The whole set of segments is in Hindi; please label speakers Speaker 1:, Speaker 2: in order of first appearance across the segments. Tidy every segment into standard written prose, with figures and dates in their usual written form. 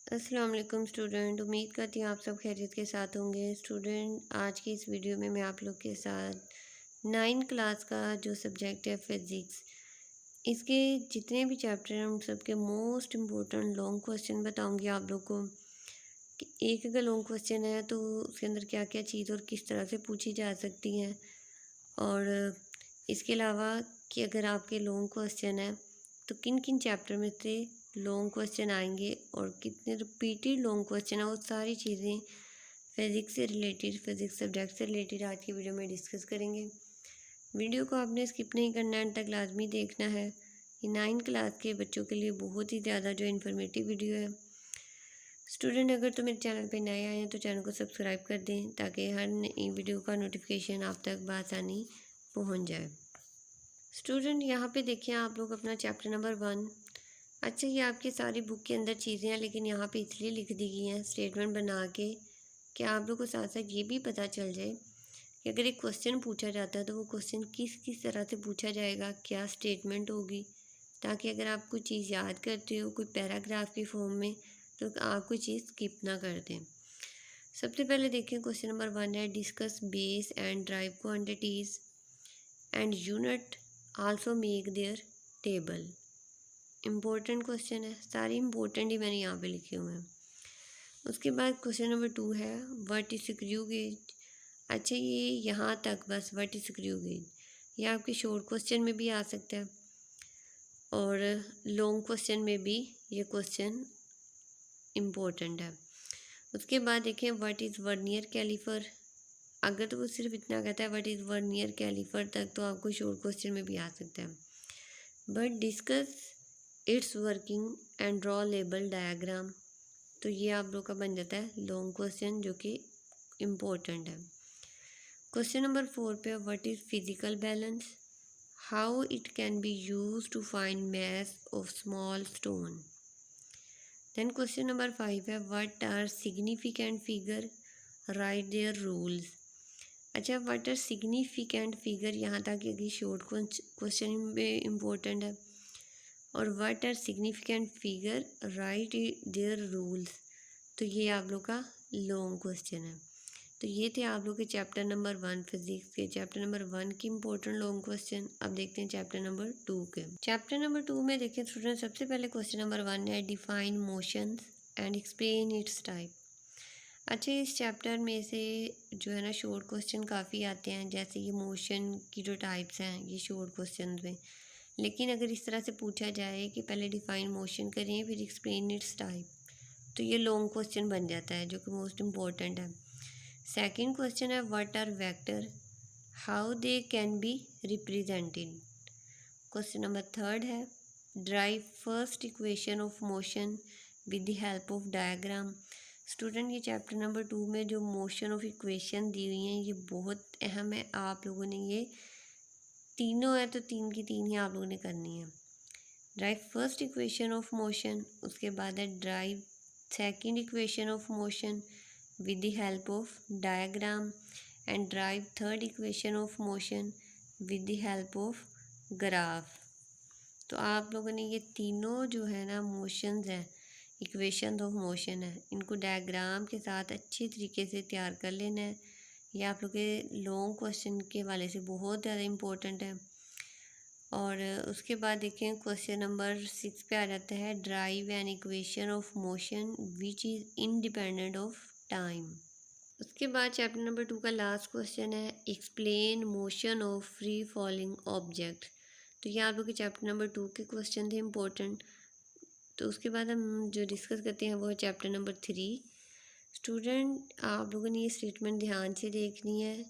Speaker 1: अस्सलाम वालेकुम स्टूडेंट। उम्मीद करती हूँ आप सब खैरियत के साथ होंगे। स्टूडेंट, आज की इस वीडियो में मैं आप लोग के साथ 9th क्लास का जो सब्जेक्ट है फ़िज़िक्स, इसके जितने भी चैप्टर हैं उन सब के मोस्ट इम्पोर्टेंट लॉन्ग क्वेश्चन बताऊँगी आप लोग को कि एक अगर लॉन्ग क्वेश्चन है तो उसके अंदर क्या क्या चीज़ और किस तरह से पूछी जा सकती हैं। और इसके अलावा कि अगर आपके लॉन्ग क्वेश्चन है तो किन किन चैप्टर में से लॉन्ग क्वेश्चन आएंगे और कितने रिपीटेड लॉन्ग क्वेश्चन है, वो सारी चीज़ें फिज़िक्स से रिलेटेड, फिज़िक्स सब्जेक्ट से रिलेटेड आज की वीडियो में डिस्कस करेंगे। वीडियो को आपने स्किप नहीं करना है, एंड तक लाजमी देखना है। ये 9th क्लास के बच्चों के लिए बहुत ही ज़्यादा जो इन्फॉर्मेटिव वीडियो है। स्टूडेंट, अगर तो मेरे चैनल पे नए आए हैं तो चैनल को सब्सक्राइब कर दें ताकि हर नई वीडियो का नोटिफिकेशन आप तक बआसानी पहुँच जाए। स्टूडेंट, यहाँ पे देखिए आप लोग अपना चैप्टर नंबर 1। अच्छा, ये आपकी सारी बुक के अंदर चीज़ें हैं लेकिन यहाँ पे इसलिए लिख दी गई हैं स्टेटमेंट बना के कि आप लोग को साथ साथ ये भी पता चल जाए कि अगर एक क्वेश्चन पूछा जाता है तो वो क्वेश्चन किस किस तरह से पूछा जाएगा, क्या स्टेटमेंट होगी, ताकि अगर आप कोई चीज़ याद करते हो कोई पैराग्राफ की फॉर्म में तो आप कोई चीज़ स्किप ना कर दें। सबसे पहले देखिए क्वेश्चन नंबर 1 है, discuss base and drive quantities and unit also make their table. Important question है, सारे इम्पोर्टेंट ही मैंने यहाँ पे लिखे हुए हैं। उसके बाद क्वेश्चन नंबर 2 है, व्हाट इज स्क्रू गेज। अच्छा, ये यहाँ तक बस, व्हाट इज स्क्रू गेज, ये आपके शॉर्ट क्वेश्चन में भी आ सकता है और लॉन्ग क्वेश्चन में भी ये क्वेश्चन इम्पोर्टेंट है। उसके बाद देखें, व्हाट इज़ वर्नियर कैलीफर। अगर तो वो सिर्फ इतना कहता है व्हाट इज़ वर्नियर कैलीफर तक तो आपको शॉर्ट क्वेश्चन में भी आ सकता है। But discuss it's working and draw label diagram, तो ये आप लोग का बन जाता है लॉन्ग क्वेश्चन जो कि इम्पोर्टेंट है। क्वेश्चन नंबर 4 पे, what is physical balance, how it can be use to find mass of small stone. Then question number 5 है, what are significant figure, write their rules. अच्छा, व्हाट आर सिग्निफिकेंट फिगर, यहाँ तक ये शॉर्ट क्वेश्चन में इम्पोर्टेंट है। और what are significant figure, write their rules, तो ये आप लोग का लॉन्ग क्वेश्चन है। तो ये थे आप लोग के चैप्टर नंबर 1 फिजिक्स के, चैप्टर नंबर 1 की इंपॉर्टेंट लॉन्ग क्वेश्चन। अब देखते हैं चैप्टर नंबर 2 के। चैप्टर नंबर 2 में देखिए स्टूडेंट, सबसे पहले क्वेश्चन नंबर 1 है, define motions and explain it's type. अच्छा, इस चैप्टर में से जो है ना शॉर्ट क्वेश्चन काफ़ी आते हैं, जैसे ये मोशन की जो टाइप्स हैं ये शॉर्ट क्वेश्चन में। लेकिन अगर इस तरह से पूछा जाए कि पहले डिफाइन मोशन करें फिर एक्सप्लेन इट्स टाइप, तो ये लॉन्ग क्वेश्चन बन जाता है जो कि मोस्ट इम्पॉर्टेंट है। सेकंड क्वेश्चन है, what are vector, how they can be represented. Question number 3 है, derive first equation of motion with the help of diagram. Student, ये चैप्टर नंबर 2 में जो मोशन ऑफ इक्वेशन दी हुई हैं ये बहुत अहम है। आप लोगों ने ये तीनों है तो 3 की 3 ही आप लोगों ने करनी है। Derive first equation of motion, उसके बाद है drive second equation of motion with the help of diagram and drive third equation of motion with the help of graph। तो आप लोगों ने ये तीनों जो है ना मोशंस हैं, इक्वेशन ऑफ मोशन है, इनको डायग्राम के साथ अच्छी तरीके से तैयार कर लेना है। ये आप लोग के लॉन्ग क्वेश्चन के वाले से बहुत ज़्यादा इम्पोर्टेंट है। और उसके बाद देखें क्वेश्चन नंबर 6 पे आ जाता है, derive an equation of motion which is independent of time. उसके बाद चैप्टर नंबर 2 का लास्ट क्वेश्चन है, explain motion of free falling object. तो ये आप लोग के चैप्टर नंबर 2 के क्वेश्चन थे इम्पोर्टेंट। तो उसके बाद हम जो डिस्कस करते हैं वो है चैप्टर नंबर 3। स्टूडेंट, आप लोगों ने ये स्टेटमेंट ध्यान से देखनी है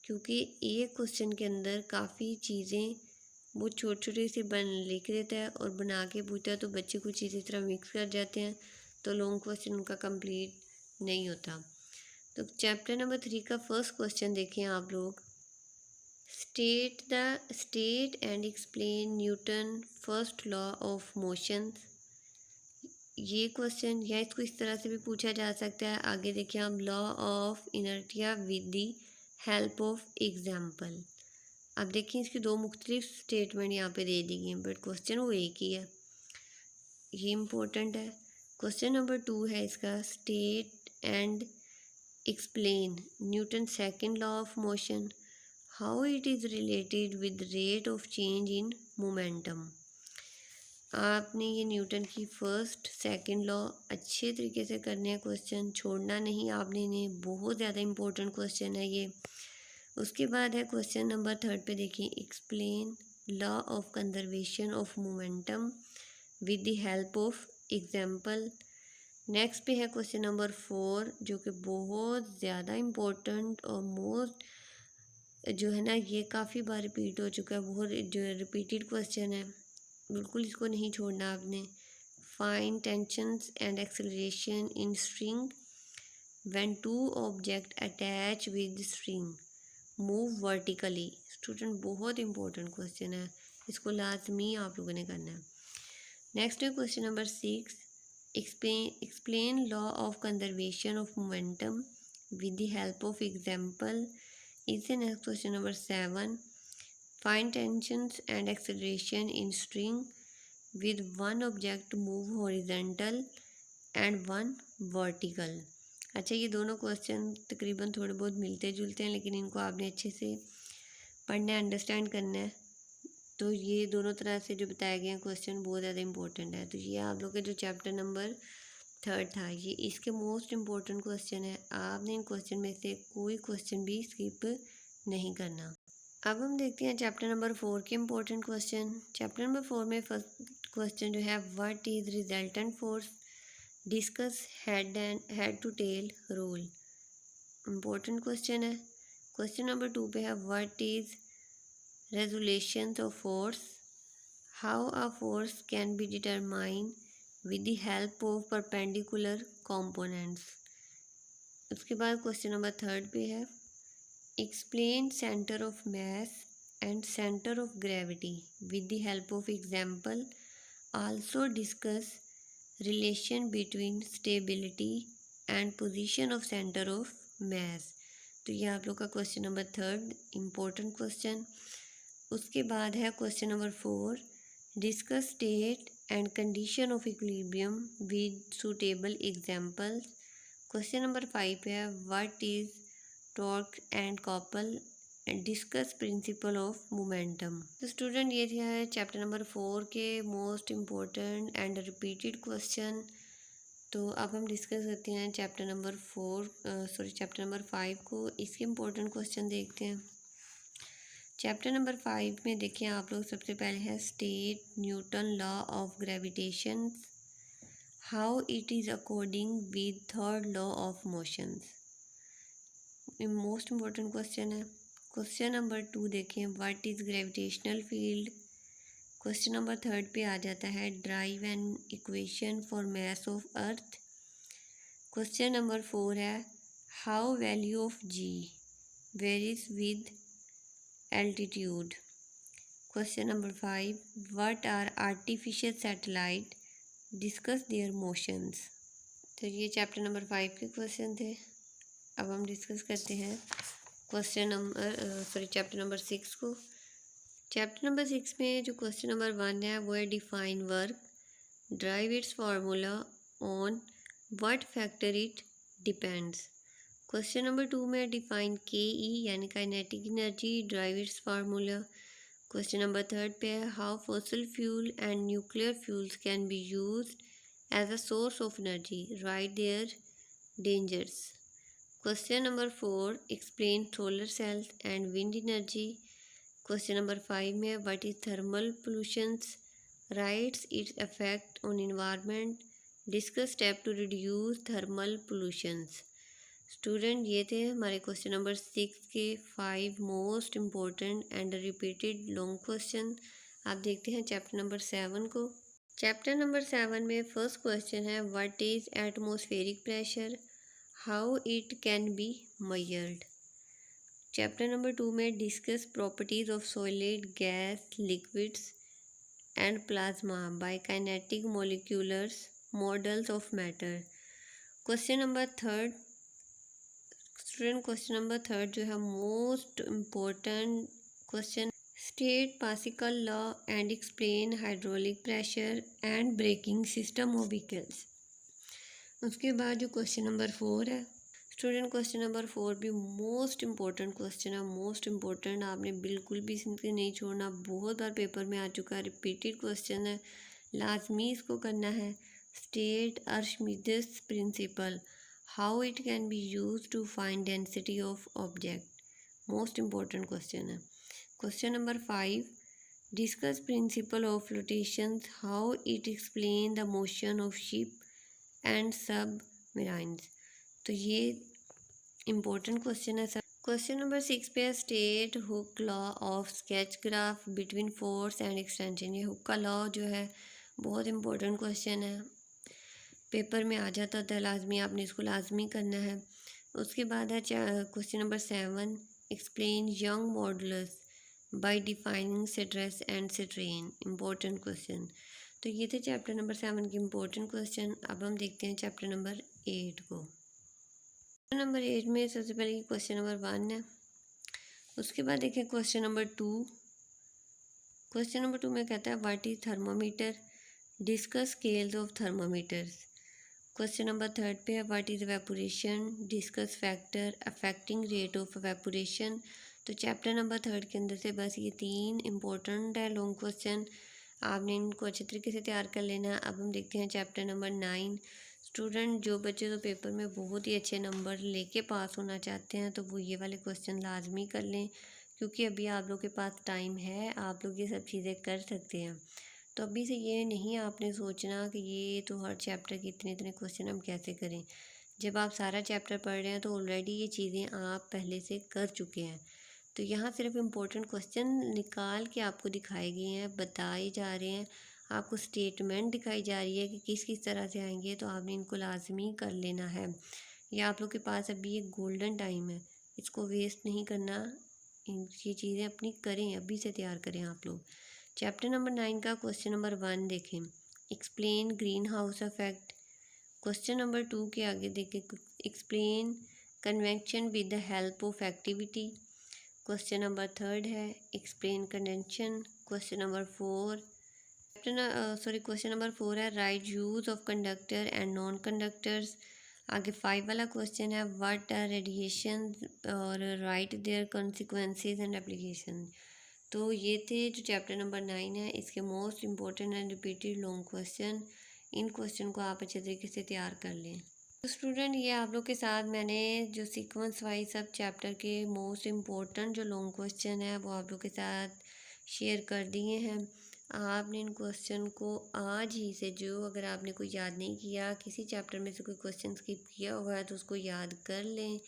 Speaker 1: क्योंकि एक क्वेश्चन के अंदर काफ़ी चीज़ें वो छोटे छोटे से लिख देता है और बना के पूछता है, तो बच्चे कुछ चीज़ें इस तरह मिक्स कर जाते हैं तो लॉन्ग क्वेश्चन उनका कंप्लीट नहीं होता। तो चैप्टर नंबर 3 का फर्स्ट क्वेश्चन देखें आप लोग, state and explain Newton first law of motion. ये क्वेश्चन या इसको इस तरह से भी पूछा जा सकता है। आगे देखिए आप, law of inertia with the help of example. अब देखिए इसकी दो मुख्तलिफ स्टेटमेंट यहाँ पे दे दी गई हैं बट क्वेश्चन वो एक ही है, ये इम्पोर्टेंट है। क्वेश्चन नंबर 2 है इसका, state and explain Newton second law of motion, how it is related with rate of change in momentum. आपने ये न्यूटन की फर्स्ट सेकंड लॉ अच्छे तरीके से करने हैं, क्वेश्चन छोड़ना नहीं आपने इन्हें, बहुत ज़्यादा इंपॉर्टेंट क्वेश्चन है ये। उसके बाद है क्वेश्चन नंबर 3 पे देखिए, explain law of conservation of momentum with the help of example. Next पे है क्वेश्चन नंबर 4 जो कि बहुत ज़्यादा इम्पोर्टेंट और मोस्ट जो है ना, ये काफ़ी बार रिपीट हो चुका है, बहुत जो रिपीटेड क्वेश्चन है, बिल्कुल इसको नहीं छोड़ना आपने। Find tensions and acceleration in string when two object attach with string move vertically. Student बहुत इंपॉर्टेंट क्वेश्चन है, इसको लाजमी आप लोगों ने करना है। नेक्स्ट है question number 6, explain law of conservation of momentum with the help of example. इससे next question number 7, find tensions and acceleration in string with one object move horizontal and one vertical. अच्छा, ये दोनों क्वेश्चन तकरीबन थोड़े बहुत मिलते जुलते हैं, लेकिन इनको आपने अच्छे से पढ़ना है, अंडरस्टैंड करना है। तो ये दोनों तरह से जो बताए गए हैं क्वेश्चन बहुत ज़्यादा इंपॉर्टेंट है। तो ये आप लोग के जो चैप्टर नंबर 3 था, ये इसके मोस्ट इम्पोर्टेंट क्वेश्चन है। आपने इन क्वेश्चन में से कोई क्वेश्चन भी स्किप नहीं करना। अब हम देखते हैं चैप्टर नंबर 4 के इम्पोर्टेंट क्वेश्चन। चैप्टर नंबर 4 में फर्स्ट क्वेश्चन जो है, what is resultant force, discuss head to tail rule. Important question है। क्वेश्चन नंबर 2 पे है, what is resolution of force, how a force can be determine with the help of perpendicular components. उसके बाद क्वेश्चन नंबर 3 पे है, explain centre of mass and centre of gravity with the help of example. Also discuss relation between stability and position of centre of mass. तो ये आप लोग का क्वेश्चन नंबर 3 इम्पोर्टेंट क्वेश्चन। उसके बाद है question number 4, discuss state and condition of equilibrium with suitable examples. Question number 5 है, what is torque and couple and discuss principle of momentum. तो स्टूडेंट, ये है चैप्टर नंबर 4 के most important and repeated question. तो अब हम डिस्कस करते हैं चैप्टर नंबर 5 को। इसके इम्पोर्टेंट क्वेश्चन देखते हैं। चैप्टर नंबर 5 में देखिए आप लोग, सबसे पहले है state Newton law of gravitation, how it is according with third law of motions. Most important question है। क्वेश्चन नंबर 2 देखें, what is gravitational field. Question number 3 पे आ जाता है, derive an equation for mass of earth. Question number 4 है, how value of g varies with altitude. Question number 5, what are artificial satellite, discuss their motions. तो ये चैप्टर नंबर 5 के क्वेश्चन थे। अब हम डिस्कस करते हैं चैप्टर नंबर 6 को। चैप्टर नंबर 6 में जो क्वेश्चन नंबर 1 है वो है, define work, derive its formula, on what factor it depends. Question number 2 में डिफाइन के ई यानी kinetic energy, derive its formula. Question number 3 पे है, how fossil fuel and nuclear fuels can be used as a source of energy, write their dangers. Question number 4, explain solar cells and wind energy. Question number 5 में, what is thermal pollutions, writes its effect on environment, discuss step to reduce thermal pollutions. Student, ये थे हमारे क्वेश्चन नंबर 6 के 5 most important and repeated long question. आप देखते हैं चैप्टर नंबर 7 को। चैप्टर नंबर 7 में फर्स्ट क्वेश्चन है, what is atmospheric pressure, how it can be measured. Chapter number 2 में discuss properties of solid, gas, liquids and plasma by kinetic moleculars models of matter. Question number 3 student, question number 3 जो है most important question, state Pascal law and explain hydraulic pressure and braking system of vehicles. उसके बाद जो क्वेश्चन नंबर 4 है स्टूडेंट, क्वेश्चन नंबर 4 भी मोस्ट इम्पोर्टेंट क्वेश्चन है, मोस्ट इम्पोर्टेंट, आपने बिल्कुल भी इसके नहीं छोड़ना, बहुत बार पेपर में आ चुका है, रिपीटेड क्वेश्चन है, लाजमी इसको करना है। State Archimedes principle, how it can be use to find density of object, most important question है। Question number 5, discuss principle of flotation, how it explain the motion of ship and submarines, तो ये इम्पोर्टेंट क्वेश्चन है सर। क्वेश्चन नंबर 6 पे है state Hooke law of sketch graph between force and extension, ये हुक का लॉ जो है बहुत इम्पोर्टेंट क्वेश्चन है, पेपर में आ जाता था लाजमी, आपने इसको लाजमी करना है। उसके बाद है question number 7, explain young modulus bye defining stress and strain, important question. तो ये थे चैप्टर नंबर 7 के इम्पोर्टेंट क्वेश्चन। अब हम देखते हैं चैप्टर नंबर 8 को। क्वेश्चन नंबर 8 में सबसे पहले क्वेश्चन नंबर 1 है, उसके बाद देखिए क्वेश्चन नंबर 2। क्वेश्चन नंबर 2 में कहता है what is thermometer, discuss scales of thermometers. Question number 3 पे है what is evaporation, discuss factor affecting rate of evaporation. तो चैप्टर नंबर 3 के अंदर से बस ये 3 इम्पोर्टेंट है लॉन्ग क्वेश्चन, आपने इनको अच्छे तरीके से तैयार कर लेना है। अब हम देखते हैं चैप्टर नंबर 9। स्टूडेंट, जो बच्चे तो पेपर में बहुत ही अच्छे नंबर लेके पास होना चाहते हैं तो वो ये वाले क्वेश्चन लाजमी कर लें, क्योंकि अभी आप लोग के पास टाइम है, आप लोग ये सब चीज़ें कर सकते हैं। तो अभी से ये नहीं आपने सोचना कि ये तो हर चैप्टर के इतने इतने क्वेश्चन हम कैसे करें। जब आप सारा चैप्टर पढ़ रहे हैं तो ऑलरेडी ये चीज़ें आप पहले से कर चुके हैं। तो यहाँ सिर्फ इम्पोर्टेंट क्वेश्चन निकाल के आपको दिखाए गए हैं, बताए जा रहे हैं, आपको स्टेटमेंट दिखाई जा रही है कि किस किस तरह से आएंगे, तो आपने इनको लाजमी कर लेना है। ये आप लोग के पास अभी एक गोल्डन टाइम है, इसको वेस्ट नहीं करना, ये चीज़ें अपनी करें, अभी से तैयार करें आप लोग। चैप्टर नंबर 9 का क्वेश्चन नंबर 1 देखें, explain greenhouse effect. Question number 2 के आगे देखें, explain convection with the help of activity. Question number 3 है explain condensation. Question number 4 question number 4 है write use of conductor and non conductors. आगे 5 वाला क्वेश्चन है व्हाट आर रेडिएशन और write their consequences and application. तो ये थे जो चैप्टर नंबर 9 है, इसके most important and repeated long question. In question को आप अच्छे तरीके से तैयार कर लें। तो स्टूडेंट, ये आप लोग के साथ मैंने जो सीक्वेंस वाइज सब चैप्टर के मोस्ट इम्पोर्टेंट जो लॉन्ग क्वेश्चन है वो आप लोग के साथ शेयर कर दिए हैं। आपने इन क्वेश्चन को आज ही से, जो अगर आपने कोई याद नहीं किया, किसी चैप्टर में से कोई क्वेश्चन स्किप किया हुआ है तो उसको याद कर लें,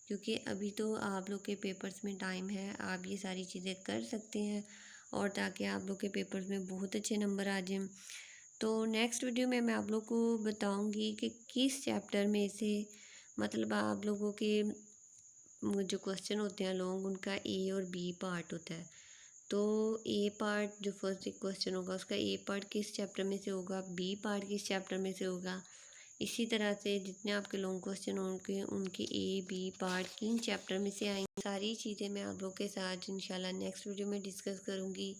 Speaker 1: क्योंकि अभी तो आप लोग के पेपर्स में टाइम है, आप ये सारी चीज़ें कर सकते हैं और ताकि आप लोग के पेपर्स में बहुत अच्छे नंबर आ जाएं। तो नेक्स्ट वीडियो में मैं आप लोग को बताऊंगी कि किस चैप्टर में से, मतलब आप लोगों के जो क्वेश्चन होते हैं लॉन्ग, उनका ए और बी पार्ट होता है। तो ए पार्ट जो फर्स्ट क्वेश्चन होगा उसका ए पार्ट किस चैप्टर में से होगा, बी पार्ट किस चैप्टर में से होगा, इसी तरह से जितने आपके लॉन्ग क्वेश्चन होंगे उनके ए बी पार्ट किन चैप्टर में से आएंगे, सारी चीज़ें मैं आप लोग के साथ इंशाल्लाह नेक्स्ट वीडियो में डिस्कस करूँगी।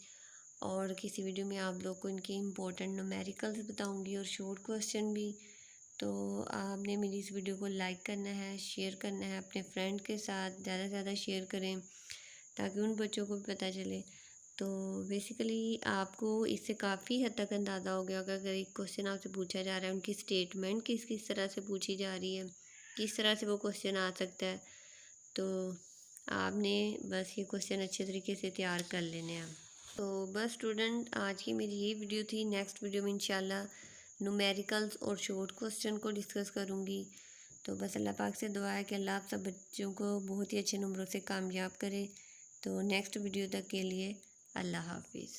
Speaker 1: और किसी वीडियो में आप लोग को इनके इम्पोर्टेंट न्यूमेरिकल्स बताऊंगी और शॉर्ट क्वेश्चन भी। तो आपने मेरी इस वीडियो को लाइक करना है, शेयर करना है, अपने फ्रेंड के साथ ज़्यादा से ज़्यादा शेयर करें ताकि उन बच्चों को भी पता चले। तो बेसिकली आपको इससे काफ़ी हद तक अंदाज़ा हो गया होगा, अगर एक क्वेश्चन आपसे पूछा जा रहा है उनकी स्टेटमेंट किस किस तरह से पूछी जा रही है, किस तरह से वो क्वेश्चन आ सकता है। तो आपने बस ये क्वेश्चन अच्छे तरीके से तैयार कर लेने हैं। तो बस स्टूडेंट, आज की मेरी ये वीडियो थी। नेक्स्ट वीडियो में इंशाल्लाह न्यूमेरिकल्स और शॉर्ट क्वेश्चन को डिस्कस करूँगी। तो बस अल्लाह पाक से दुआ है कि अल्लाह आप सब बच्चों को बहुत ही अच्छे नंबरों से कामयाब करे। तो नेक्स्ट वीडियो तक के लिए अल्लाह हाफिज़।